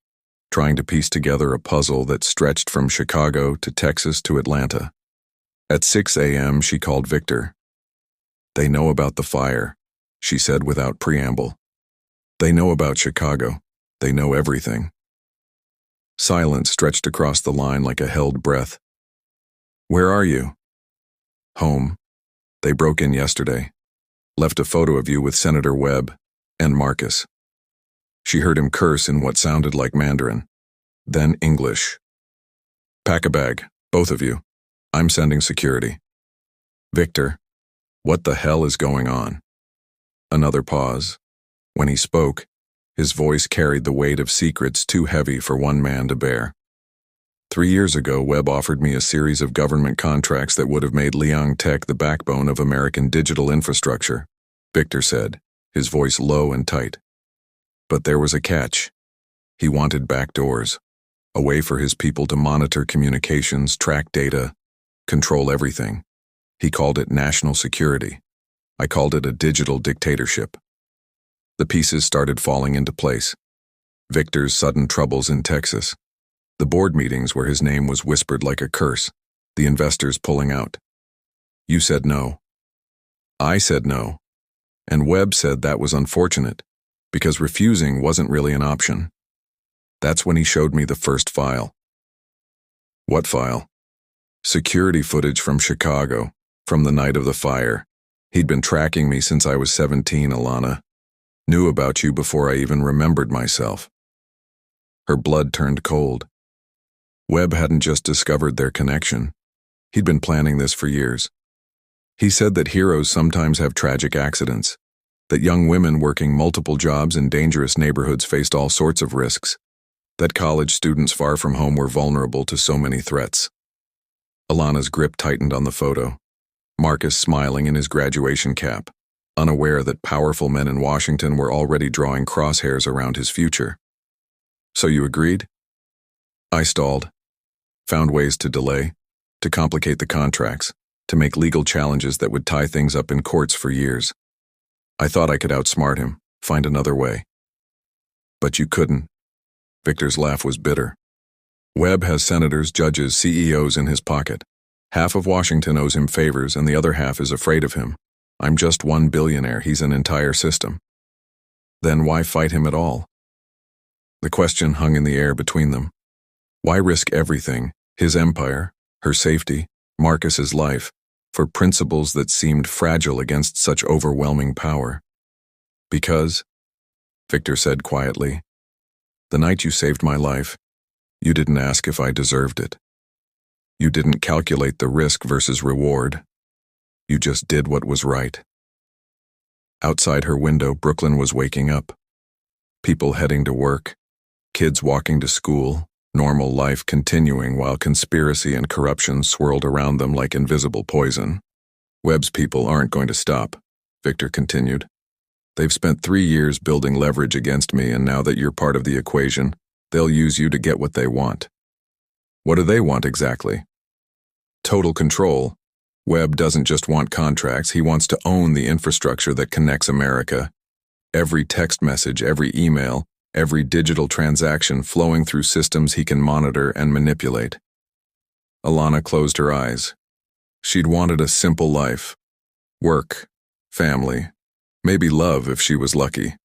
trying to piece together a puzzle that stretched from Chicago to Texas to Atlanta. At 6 a.m., she called Victor. They know about the fire, she said without preamble. They know about Chicago. They know everything. Silence stretched across the line like a held breath. Where are you? Home. They broke in yesterday. Left a photo of you with Senator Webb and Marcus. She heard him curse in what sounded like Mandarin, then English. Pack a bag, both of you. I'm sending security. Victor, what the hell is going on? Another pause. When he spoke, his voice carried the weight of secrets too heavy for one man to bear. 3 years ago, Webb offered me a series of government contracts that would have made Liang Tech the backbone of American digital infrastructure, Victor said, his voice low and tight. But there was a catch. He wanted backdoors, a way for his people to monitor communications, track data, control everything. He called it national security. I called it a digital dictatorship. The pieces started falling into place. Victor's sudden troubles in Texas. The board meetings where his name was whispered like a curse. The investors pulling out. You said no. I said no. And Webb said that was unfortunate, because refusing wasn't really an option. That's when he showed me the first file. What file? Security footage from Chicago, from the night of the fire. He'd been tracking me since I was 17, Alana. Knew about you before I even remembered myself. Her blood turned cold. Webb hadn't just discovered their connection. He'd been planning this for years. He said that heroes sometimes have tragic accidents, that young women working multiple jobs in dangerous neighborhoods faced all sorts of risks, that college students far from home were vulnerable to so many threats. Alana's grip tightened on the photo. Marcus smiling in his graduation cap, unaware that powerful men in Washington were already drawing crosshairs around his future. So you agreed? I stalled. Found ways to delay, to complicate the contracts, to make legal challenges that would tie things up in courts for years. I thought I could outsmart him, find another way. But you couldn't. Victor's laugh was bitter. Webb has senators, judges, CEOs in his pocket. Half of Washington owes him favors and the other half is afraid of him. I'm just one billionaire, he's an entire system. Then why fight him at all? The question hung in the air between them. Why risk everything, his empire, her safety, Marcus's life, for principles that seemed fragile against such overwhelming power? Because, Victor said quietly, The night you saved my life, you didn't ask if I deserved it. You didn't calculate the risk versus reward. You just did what was right. Outside her window, Brooklyn was waking up. People heading to work, kids walking to school, normal life continuing while conspiracy and corruption swirled around them like invisible poison. Webb's people aren't going to stop, Victor continued. They've spent 3 years building leverage against me, and now that you're part of the equation, they'll use you to get what they want. What do they want exactly? Total control. Webb doesn't just want contracts, he wants to own the infrastructure that connects America. Every text message, every email, every digital transaction flowing through systems he can monitor and manipulate. Alana closed her eyes. She'd wanted a simple life. Work, family, maybe love if she was lucky.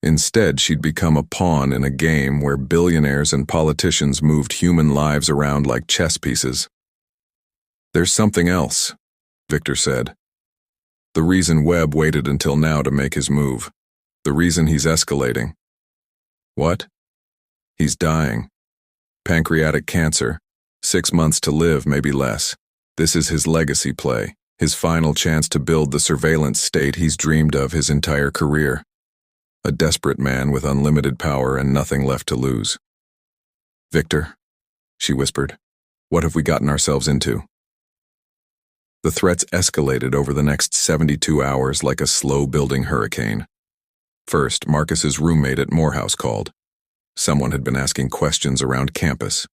Instead, she'd become a pawn in a game where billionaires and politicians moved human lives around like chess pieces. There's something else, Victor said. The reason Webb waited until now to make his move. The reason he's escalating. What? He's dying. Pancreatic cancer. 6 months to live, maybe less. This is his legacy play, his final chance to build the surveillance state he's dreamed of his entire career. A desperate man with unlimited power and nothing left to lose. Victor, she whispered, what have we gotten ourselves into? The threats escalated over the next 72 hours like a slow-building hurricane. First, Marcus's roommate at Morehouse called. Someone had been asking questions around campus.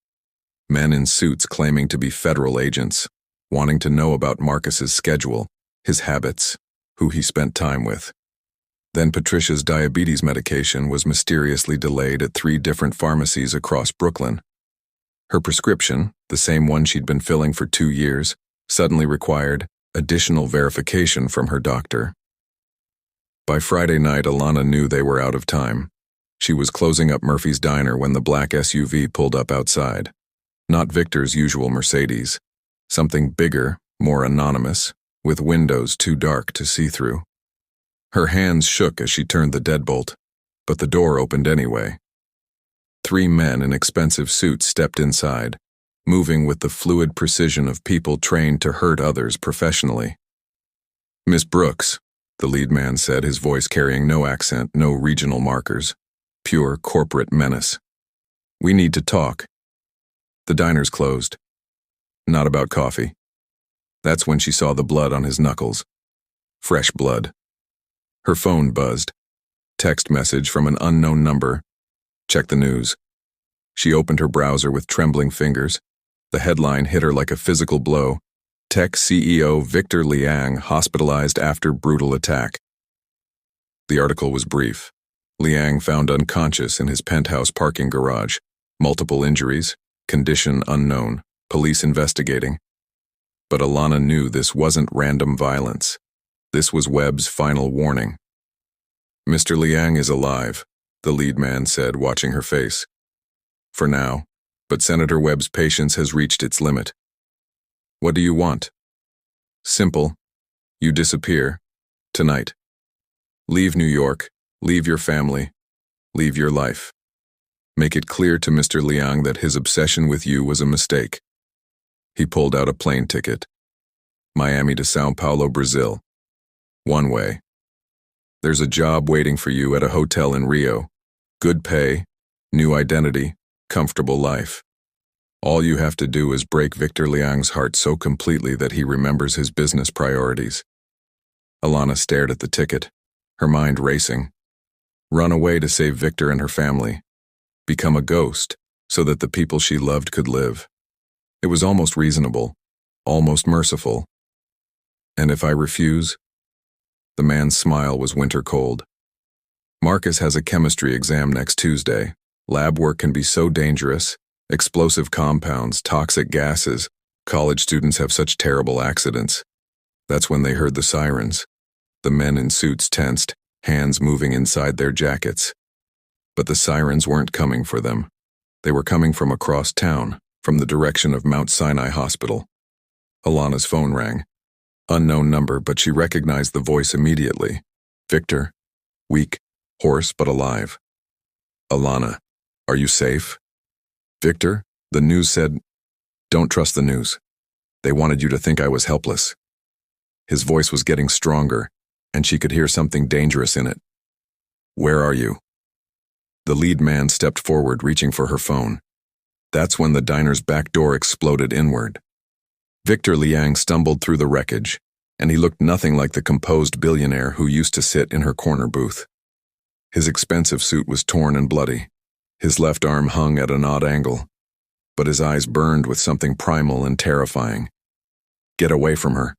Men in suits claiming to be federal agents, wanting to know about Marcus's schedule, his habits, who he spent time with. Then Patricia's diabetes medication was mysteriously delayed at 3 different pharmacies across Brooklyn. Her prescription, the same one she'd been filling for 2 years, suddenly required additional verification from her doctor. By Friday night, Alana knew they were out of time. She was closing up Murphy's Diner when the black SUV pulled up outside. Not Victor's usual Mercedes. Something bigger, more anonymous, with windows too dark to see through. Her hands shook as she turned the deadbolt, but the door opened anyway. 3 men in expensive suits stepped inside, moving with the fluid precision of people trained to hurt others professionally. Miss Brooks, the lead man said, his voice carrying no accent, no regional markers. Pure corporate menace. We need to talk. The diner's closed. Not about coffee. That's when she saw the blood on his knuckles. Fresh blood. Her phone buzzed. Text message from an unknown number. Check the news. She opened her browser with trembling fingers. The headline hit her like a physical blow. Tech CEO Victor Liang hospitalized after brutal attack. The article was brief. Liang found unconscious in his penthouse parking garage. Multiple injuries, condition unknown, police investigating. But Alana knew this wasn't random violence. This was Webb's final warning. Mr. Liang is alive, the lead man said, watching her face. For now, but Senator Webb's patience has reached its limit. What do you want? Simple. You disappear. Tonight. Leave New York. Leave your family. Leave your life. Make it clear to Mr. Liang that his obsession with you was a mistake. He pulled out a plane ticket. Miami to Sao Paulo, Brazil. One way. There's a job waiting for you at a hotel in Rio. Good pay, new identity, comfortable life. All you have to do is break Victor Liang's heart so completely that he remembers his business priorities. Alana stared at the ticket, her mind racing. Run away to save Victor and her family. Become a ghost so that the people she loved could live. It was almost reasonable, almost merciful. And if I refuse? The man's smile was winter cold. Marcus has a chemistry exam next Tuesday. Lab work can be so dangerous. Explosive compounds, toxic gases. College students have such terrible accidents. That's when they heard the sirens. The men in suits tensed, hands moving inside their jackets. But the sirens weren't coming for them. They were coming from across town, from the direction of Mount Sinai Hospital. Alana's phone rang. Unknown number, but she recognized the voice immediately. Victor. Weak, hoarse but alive. Alana. Are you safe? Victor, the news said, don't trust the news. They wanted you to think I was helpless. His voice was getting stronger, and she could hear something dangerous in it. Where are you? The lead man stepped forward, reaching for her phone. That's when the diner's back door exploded inward. Victor Liang stumbled through the wreckage, and he looked nothing like the composed billionaire who used to sit in her corner booth. His expensive suit was torn and bloody. His left arm hung at an odd angle, but his eyes burned with something primal and terrifying. Get away from her.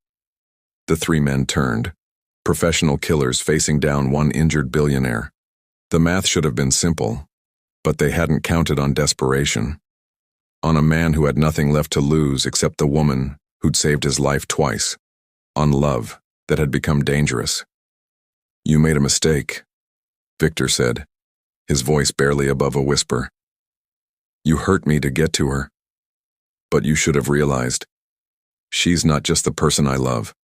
The three men turned, professional killers facing down one injured billionaire. The math should have been simple, but they hadn't counted on desperation. On a man who had nothing left to lose except the woman who'd saved his life twice. On love that had become dangerous. You made a mistake, Victor said, his voice barely above a whisper. You hurt me to get to her. But you should have realized. She's not just the person I love.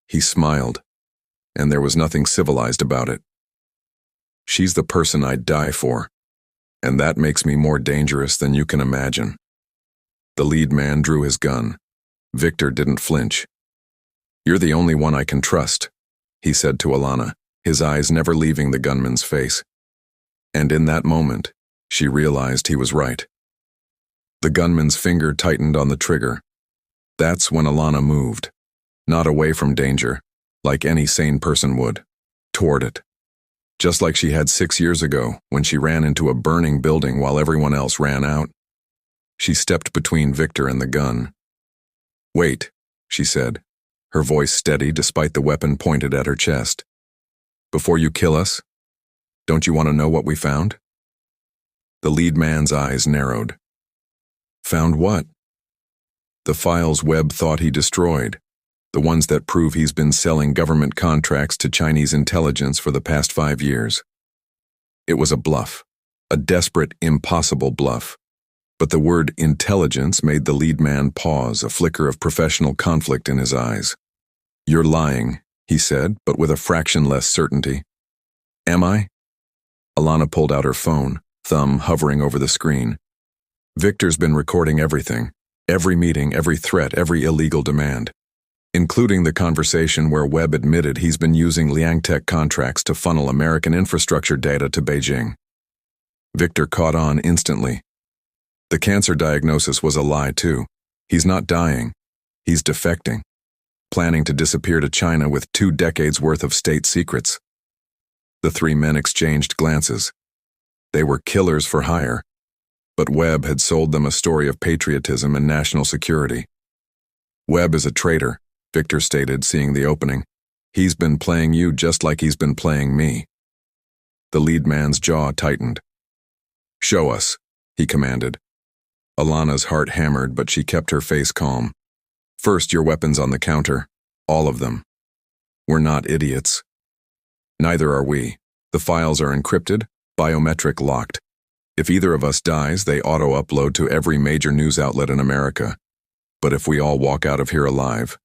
He smiled, and there was nothing civilized about it. She's the person I'd die for, and that makes me more dangerous than you can imagine. The lead man drew his gun. Victor didn't flinch. You're the only one I can trust, he said to Alana, his eyes never leaving the gunman's face. And in that moment, she realized he was right. The gunman's finger tightened on the trigger. That's when Alana moved, not away from danger, like any sane person would, toward it. Just like she had 6 years ago when she ran into a burning building while everyone else ran out. She stepped between Victor and the gun. Wait, she said, her voice steady despite the weapon pointed at her chest. Before you kill us, don't you want to know what we found? The lead man's eyes narrowed. Found what? The files Webb thought he destroyed. The ones that prove he's been selling government contracts to Chinese intelligence for the past 5 years. It was a bluff, a desperate, impossible bluff. But the word intelligence made the lead man pause, a flicker of professional conflict in his eyes. You're lying, he said, but with a fraction less certainty. Am I? Alana pulled out her phone, thumb hovering over the screen. Victor's been recording everything, every meeting, every threat, every illegal demand, including the conversation where Webb admitted he's been using Liangtech contracts to funnel American infrastructure data to Beijing. Victor caught on instantly. The cancer diagnosis was a lie, too. He's not dying. He's defecting, planning to disappear to China with 2 decades worth of state secrets. The 3 men exchanged glances. They were killers for hire, but Webb had sold them a story of patriotism and national security. Webb is a traitor, Victor stated, seeing the opening. He's been playing you just like he's been playing me. The lead man's jaw tightened. Show us, he commanded. Alana's heart hammered, but she kept her face calm. First, your weapons on the counter. All of them. We're not idiots. Neither are we. The files are encrypted, biometric locked. If either of us dies, they auto-upload to every major news outlet in America. But if we all walk out of here alive,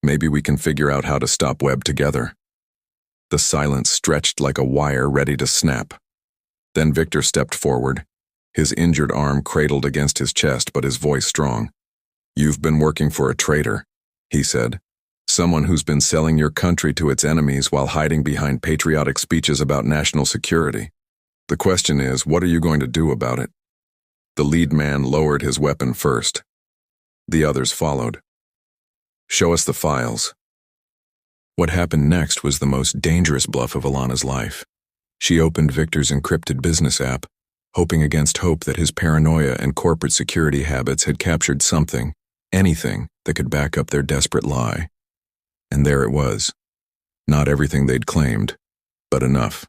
maybe we can figure out how to stop Webb together. The silence stretched like a wire ready to snap. Then Victor stepped forward, his injured arm cradled against his chest, but his voice strong. You've been working for a traitor, he said. Someone who's been selling your country to its enemies while hiding behind patriotic speeches about national security. The question is, what are you going to do about it? The lead man lowered his weapon first. The others followed. Show us the files. What happened next was the most dangerous bluff of Alana's life. She opened Victor's encrypted business app, hoping against hope that his paranoia and corporate security habits had captured something, anything, that could back up their desperate lie. And there it was. Not everything they'd claimed, but enough.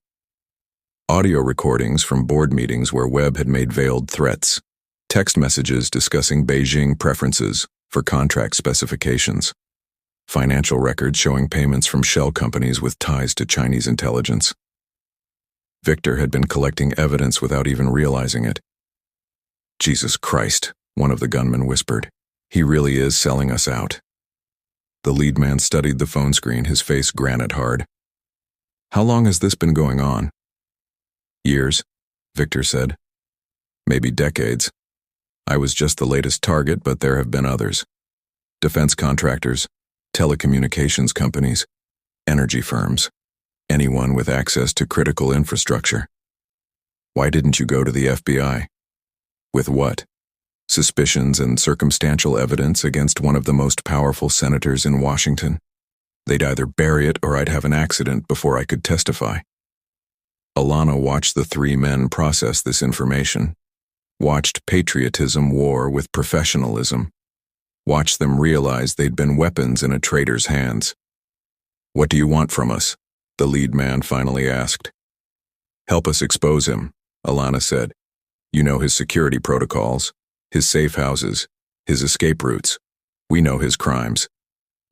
Audio recordings from board meetings where Webb had made veiled threats, text messages discussing Beijing preferences for contract specifications, financial records showing payments from shell companies with ties to Chinese intelligence. Victor had been collecting evidence without even realizing it. Jesus Christ, one of the gunmen whispered. He really is selling us out. The lead man studied the phone screen, his face granite hard. How long has this been going on? Years, Victor said. maybe decades. I was just the latest target, but there have been others. Defense contractors, telecommunications companies, energy firms, anyone with access to critical infrastructure. Why didn't you go to the FBI? With what? Suspicions and circumstantial evidence against one of the most powerful senators in Washington? They'd either bury it or I'd have an accident before I could testify. Alana watched the three men process this information, watched patriotism war with professionalism, watched them realize they'd been weapons in a traitor's hands. "What do you want from us?" the lead man finally asked. "Help us expose him," Alana said. "You know his security protocols, his safe houses, his escape routes. We know his crimes.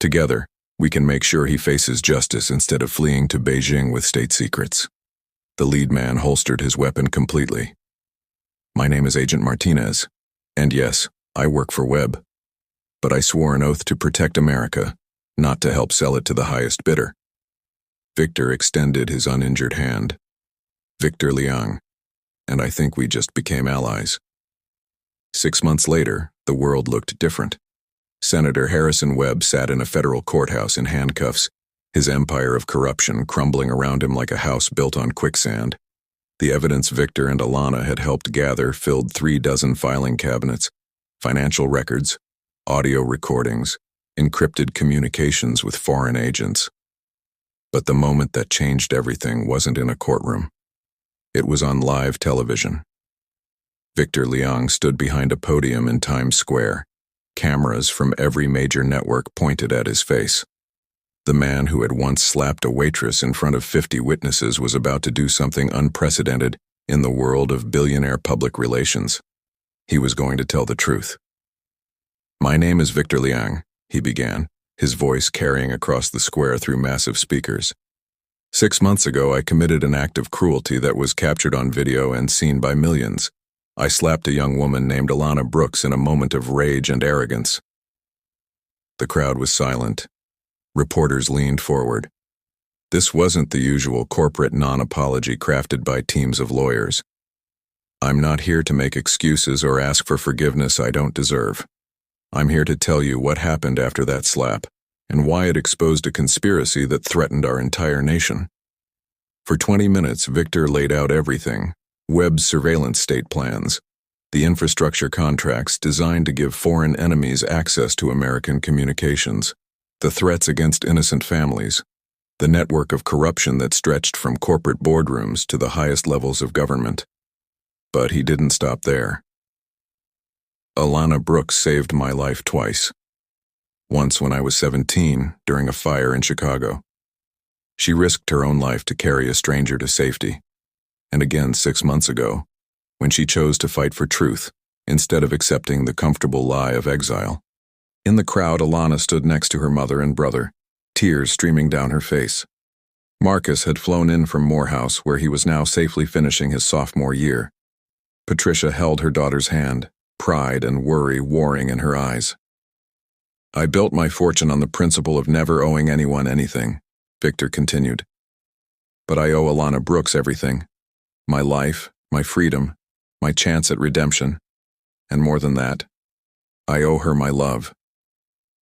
Together, we can make sure he faces justice instead of fleeing to Beijing with state secrets." The lead man holstered his weapon completely. "My name is Agent Martinez, and yes, I work for Webb. But I swore an oath to protect America, not to help sell it to the highest bidder." Victor extended his uninjured hand. "Victor Liang, and I think we just became allies." 6 months later, the world looked different. Senator Harrison Webb sat in a federal courthouse in handcuffs, his empire of corruption crumbling around him like a house built on quicksand. The evidence Victor and Alana had helped gather filled 36 filing cabinets, financial records, audio recordings, encrypted communications with foreign agents. But the moment that changed everything wasn't in a courtroom. It was on live television. Victor Liang stood behind a podium in Times Square. Cameras from every major network pointed at his face. The man who had once slapped a waitress in front of 50 witnesses was about to do something unprecedented in the world of billionaire public relations. He was going to tell the truth. "My name is Victor Liang," he began, his voice carrying across the square through massive speakers. 6 months ago, I committed an act of cruelty that was captured on video and seen by millions. I slapped a young woman named Alana Brooks in a moment of rage and arrogance. The crowd was silent. Reporters leaned forward. This wasn't the usual corporate non-apology crafted by teams of lawyers. "I'm not here to make excuses or ask for forgiveness I don't deserve. I'm here to tell you what happened after that slap and why it exposed a conspiracy that threatened our entire nation." For 20 minutes, Victor laid out everything: Webb's surveillance state plans, the infrastructure contracts designed to give foreign enemies access to American communications, the threats against innocent families, the network of corruption that stretched from corporate boardrooms to the highest levels of government. But he didn't stop there. "Alana Brooks saved my life twice. Once when I was 17, during a fire in Chicago. She risked her own life to carry a stranger to safety. And again 6 months ago, when she chose to fight for truth instead of accepting the comfortable lie of exile." In the crowd, Alana stood next to her mother and brother, tears streaming down her face. Marcus had flown in from Morehouse, where he was now safely finishing his sophomore year. Patricia held her daughter's hand, pride and worry warring in her eyes. "I built my fortune on the principle of never owing anyone anything," Victor continued. "But I owe Alana Brooks everything. My life, my freedom, my chance at redemption. And more than that, I owe her my love."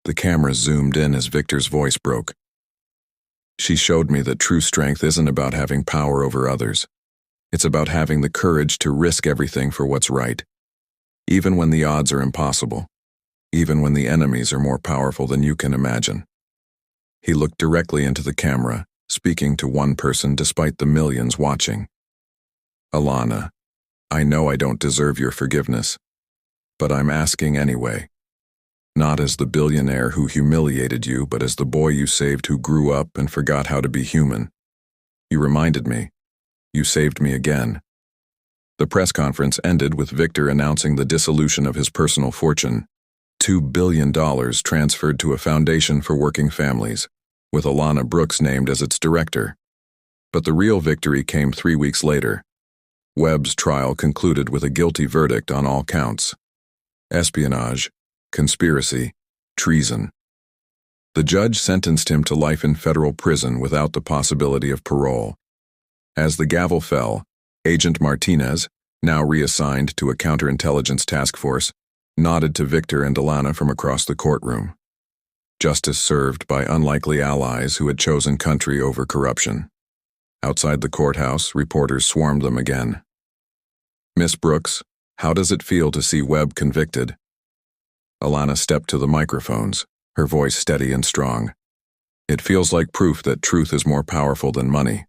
The camera zoomed in as Victor's voice broke. "She showed me that true strength isn't about having power over others. It's about having the courage to risk everything for what's right, even when the odds are impossible, even when the enemies are more powerful than you can imagine." He looked directly into the camera, speaking to one person despite the millions watching. "Alana, I know I don't deserve your forgiveness, but I'm asking anyway. Not as the billionaire who humiliated you, but as the boy you saved who grew up and forgot how to be human. You reminded me. You saved me again." The press conference ended with Victor announcing the dissolution of his personal fortune, $2 billion transferred to a foundation for working families, with Alana Brooks named as its director. But the real victory came 3 weeks later. Webb's trial concluded with a guilty verdict on all counts: espionage, conspiracy, treason. The judge sentenced him to life in federal prison without the possibility of parole. As the gavel fell, Agent Martinez, now reassigned to a counterintelligence task force, nodded to Victor and Alana from across the courtroom. Justice served by unlikely allies who had chosen country over corruption. Outside the courthouse, reporters swarmed them again. "Miss Brooks, how does it feel to see Webb convicted?" Alana stepped to the microphones, her voice steady and strong. "It feels like proof that truth is more powerful than money.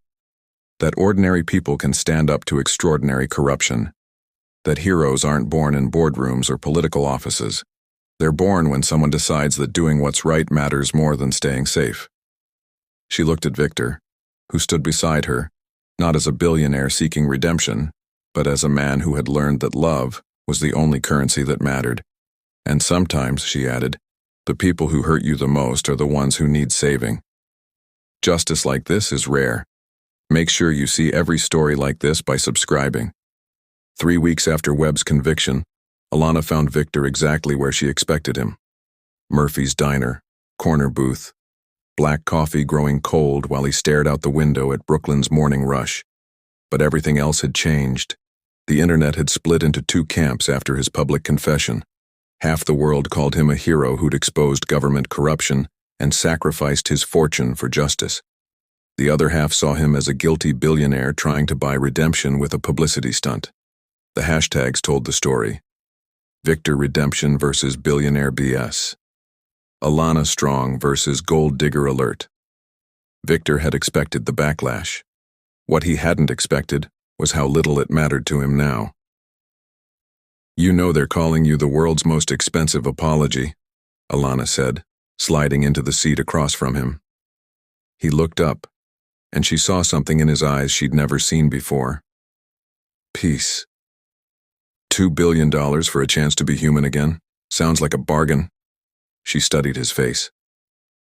That ordinary people can stand up to extraordinary corruption. That heroes aren't born in boardrooms or political offices. They're born when someone decides that doing what's right matters more than staying safe." She looked at Victor, who stood beside her, not as a billionaire seeking redemption, but as a man who had learned that love was the only currency that mattered. "And sometimes," she added, "the people who hurt you the most are the ones who need saving. Justice like this is rare. Make sure you see every story like this by subscribing." 3 weeks after Webb's conviction, Alana found Victor exactly where she expected him. Murphy's diner, corner booth, black coffee growing cold while he stared out the window at Brooklyn's morning rush. But everything else had changed. The internet had split into 2 camps after his public confession. Half the world called him a hero who'd exposed government corruption and sacrificed his fortune for justice. The other half saw him as a guilty billionaire trying to buy redemption with a publicity stunt. The hashtags told the story. Victor Redemption versus Billionaire BS. Alana Strong versus Gold Digger Alert. Victor had expected the backlash. What he hadn't expected was how little it mattered to him now. "You know they're calling you the world's most expensive apology," Alana said, sliding into the seat across from him. He looked up, and she saw something in his eyes she'd never seen before. Peace. $2 billion for a chance to be human again? Sounds like a bargain. She studied his face.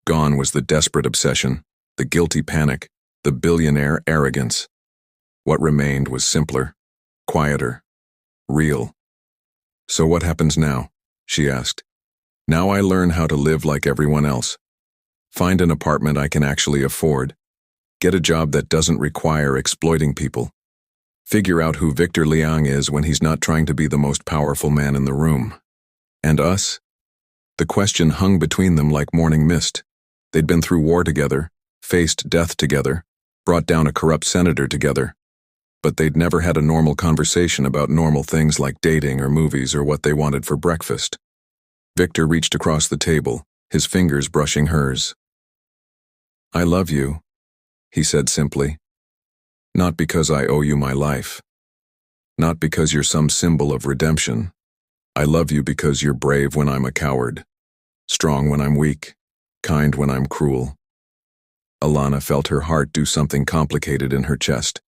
Gone was the desperate obsession, the guilty panic, the billionaire arrogance. What remained was simpler, quieter, real. "So what happens now?" she asked. "Now I learn how to live like everyone else. Find an apartment I can actually afford. Get a job that doesn't require exploiting people. Figure out who Victor Liang is when he's not trying to be the most powerful man in the room. And us?" The question hung between them like morning mist. They'd been through war together, faced death together, brought down a corrupt senator together. But they'd never had a normal conversation about normal things like dating or movies or what they wanted for breakfast. Victor reached across the table, his fingers brushing hers. "I love you," he said simply. "Not because I owe you my life. Not because you're some symbol of redemption. I love you because you're brave when I'm a coward, strong when I'm weak, kind when I'm cruel." Alana felt her heart do something complicated in her chest.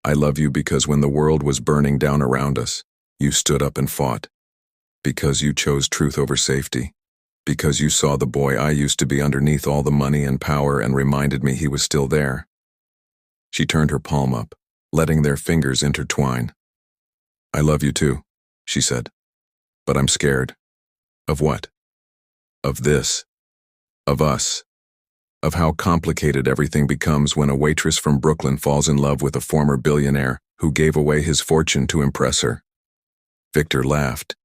"I love you because when the world was burning down around us, you stood up and fought. Because you chose truth over safety. Because you saw the boy I used to be underneath all the money and power and reminded me he was still there." She turned her palm up, letting their fingers intertwine. "I love you too," she said. "But I'm scared." "Of what?" "Of this. Of us. Of how complicated everything becomes when a waitress from Brooklyn falls in love with a former billionaire who gave away his fortune to impress her." Victor laughed,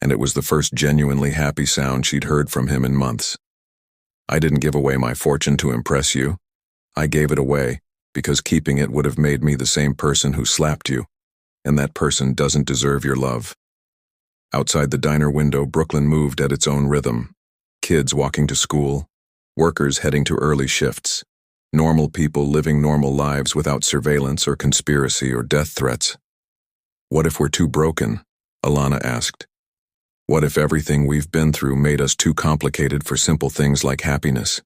and it was the first genuinely happy sound she'd heard from him in months. "I didn't give away my fortune to impress you. I gave it away because keeping it would have made me the same person who slapped you, and that person doesn't deserve your love." Outside the diner window, Brooklyn moved at its own rhythm. Kids walking to school, workers heading to early shifts, normal people living normal lives without surveillance or conspiracy or death threats. "What if we're too broken?" Alana asked. "What if everything we've been through made us too complicated for simple things like happiness?"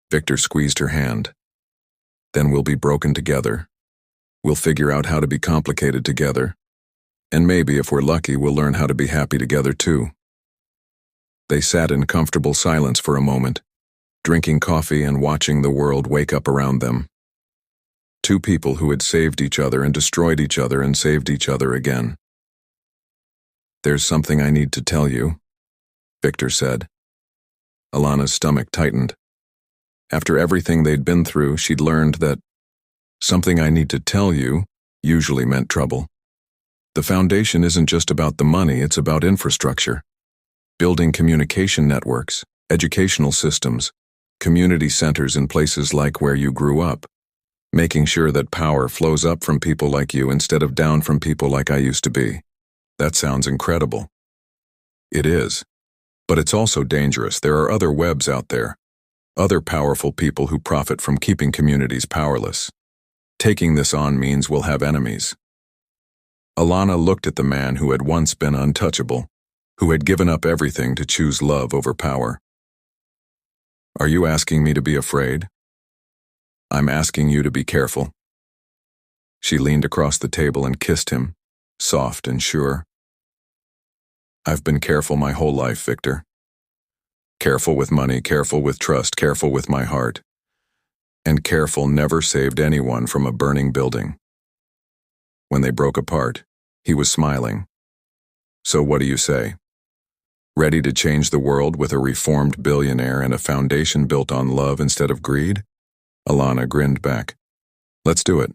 Victor squeezed her hand. "Then we'll be broken together. We'll figure out how to be complicated together. And maybe, if we're lucky, we'll learn how to be happy together too." They sat in comfortable silence for a moment, drinking coffee and watching the world wake up around them. Two people who had saved each other and destroyed each other and saved each other again. "There's something I need to tell you," Victor said. Alana's stomach tightened. After everything they'd been through, she'd learned that something I need to tell you usually meant trouble. The foundation isn't just about the money, it's about infrastructure. Building communication networks, educational systems, community centers in places like where you grew up. Making sure that power flows up from people like you instead of down from people like I used to be. That sounds incredible. It is. But it's also dangerous. There are other webs out there. Other powerful people who profit from keeping communities powerless. Taking this on means we'll have enemies. Alana looked at the man who had once been untouchable, who had given up everything to choose love over power. Are you asking me to be afraid? I'm asking you to be careful. She leaned across the table and kissed him, soft and sure. I've been careful my whole life, Victor. Careful with money, careful with trust, careful with my heart. And careful never saved anyone from a burning building. When they broke apart, he was smiling. So what do you say? Ready to change the world with a reformed billionaire and a foundation built on love instead of greed? Alana grinned back. Let's do it.